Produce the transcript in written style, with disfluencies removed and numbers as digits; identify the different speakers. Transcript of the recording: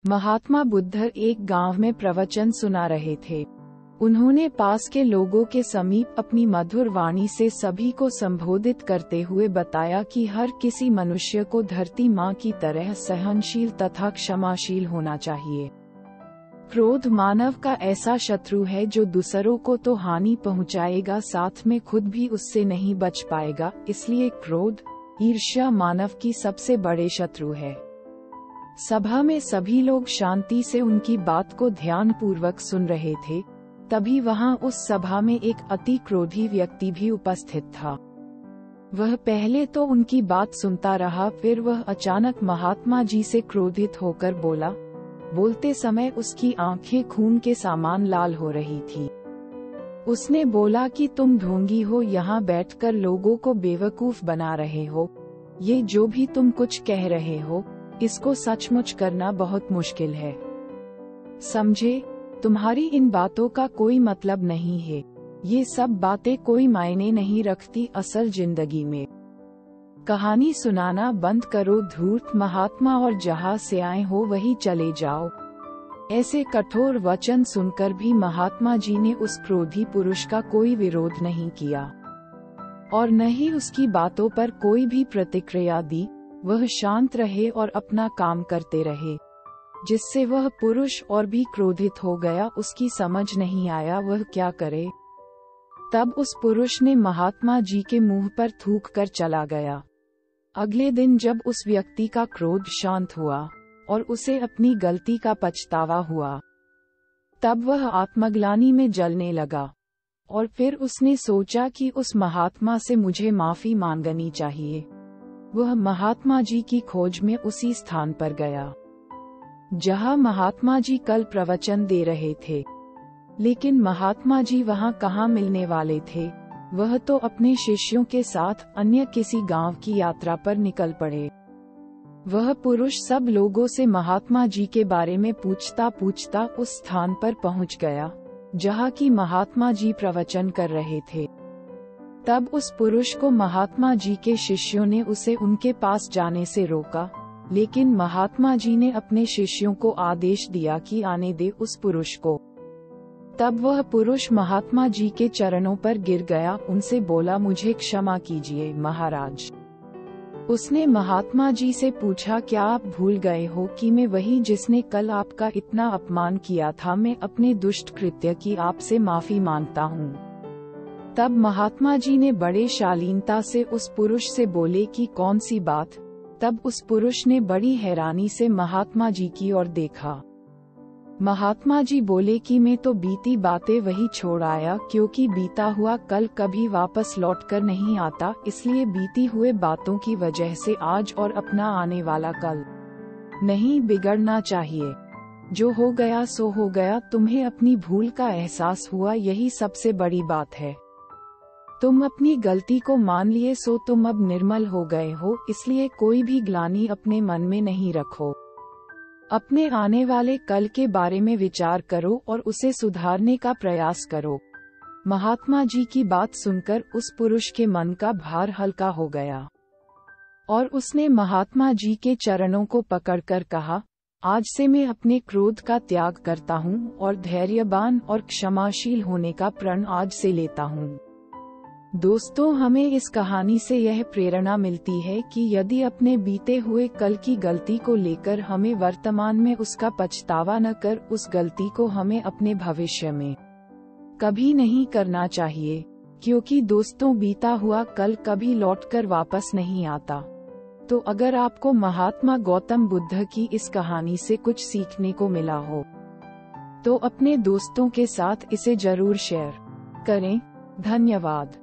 Speaker 1: महात्मा बुद्ध एक गांव में प्रवचन सुना रहे थे। उन्होंने पास के लोगों के समीप अपनी मधुर वाणी से सभी को संबोधित करते हुए बताया कि हर किसी मनुष्य को धरती माँ की तरह सहनशील तथा क्षमाशील होना चाहिए। क्रोध मानव का ऐसा शत्रु है जो दूसरों को तो हानि पहुंचाएगा, साथ में खुद भी उससे नहीं बच पाएगा। इसलिए क्रोध, ईर्ष्या मानव की सबसे बड़े शत्रु है। सभा में सभी लोग शांति से उनकी बात को ध्यान पूर्वक सुन रहे थे। तभी वहां उस सभा में एक अति क्रोधी व्यक्ति भी उपस्थित था। वह पहले तो उनकी बात सुनता रहा, फिर वह अचानक महात्मा जी से क्रोधित होकर बोला। बोलते समय उसकी आंखें खून के समान लाल हो रही थी। उसने बोला कि तुम ढोंगी हो, यहाँ बैठकर लोगों को बेवकूफ बना रहे हो। ये जो भी तुम कुछ कह रहे हो, इसको सचमुच करना बहुत मुश्किल है। समझे, तुम्हारी इन बातों का कोई मतलब नहीं है। ये सब बातें कोई मायने नहीं रखती असल जिंदगी में। कहानी सुनाना बंद करो, धूर्त महात्मा, और जहाँ से आए हो वही चले जाओ। ऐसे कठोर वचन सुनकर भी महात्मा जी ने उस क्रोधी पुरुष का कोई विरोध नहीं किया और न ही उसकी बातों पर कोई भी प्रतिक्रिया दी। वह शांत रहे और अपना काम करते रहे, जिससे वह पुरुष और भी क्रोधित हो गया। उसकी समझ नहीं आया वह क्या करे। तब उस पुरुष ने महात्मा जी के मुंह पर थूक कर चला गया। अगले दिन जब उस व्यक्ति का क्रोध शांत हुआ और उसे अपनी गलती का पछतावा हुआ, तब वह आत्मग्लानि में जलने लगा और फिर उसने सोचा कि उस महात्मा से मुझे माफी मांगनी चाहिए। वह महात्मा जी की खोज में उसी स्थान पर गया जहां महात्मा जी कल प्रवचन दे रहे थे। लेकिन महात्मा जी वहां कहाँ मिलने वाले थे। वह तो अपने शिष्यों के साथ अन्य किसी गांव की यात्रा पर निकल पड़े। वह पुरुष सब लोगों से महात्मा जी के बारे में पूछता पूछता उस स्थान पर पहुंच गया जहां की महात्मा जी प्रवचन कर रहे थे। तब उस पुरुष को महात्मा जी के शिष्यों ने उसे उनके पास जाने से रोका, लेकिन महात्मा जी ने अपने शिष्यों को आदेश दिया कि आने दे उस पुरुष को। तब वह पुरुष महात्मा जी के चरणों पर गिर गया, उनसे बोला, मुझे क्षमा कीजिए महाराज। उसने महात्मा जी से पूछा, क्या आप भूल गए हो कि मैं वही जिसने कल आपका इतना अपमान किया था। मैं अपने दुष्ट कृत्य की आपसे माफी मांगता हूँ। तब महात्मा जी ने बड़े शालीनता से उस पुरुष से बोले कि कौन सी बात। तब उस पुरुष ने बड़ी हैरानी से महात्मा जी की ओर देखा। महात्मा जी बोले कि मैं तो बीती बातें वही छोड़ आया, क्योंकि बीता हुआ कल कभी वापस लौटकर नहीं आता। इसलिए बीती हुए बातों की वजह से आज और अपना आने वाला कल नहीं बिगड़ना चाहिए। जो हो गया सो हो गया। तुम्हें अपनी भूल का एहसास हुआ, यही सबसे बड़ी बात है। तुम अपनी गलती को मान लिए, सो तुम अब निर्मल हो गए हो। इसलिए कोई भी ग्लानि अपने मन में नहीं रखो। अपने आने वाले कल के बारे में विचार करो और उसे सुधारने का प्रयास करो। महात्मा जी की बात सुनकर उस पुरुष के मन का भार हल्का हो गया और उसने महात्मा जी के चरणों को पकड़कर कहा, आज से मैं अपने क्रोध का त्याग करता हूँ और धैर्यवान और क्षमाशील होने का प्रण आज से लेता हूँ। दोस्तों, हमें इस कहानी से यह प्रेरणा मिलती है कि यदि अपने बीते हुए कल की गलती को लेकर हमें वर्तमान में उसका पछतावा न कर, उस गलती को हमें अपने भविष्य में कभी नहीं करना चाहिए, क्योंकि दोस्तों बीता हुआ कल कभी लौटकर वापस नहीं आता। तो अगर आपको महात्मा गौतम बुद्ध की इस कहानी से कुछ सीखने को मिला हो तो अपने दोस्तों के साथ इसे जरूर शेयर करें। धन्यवाद।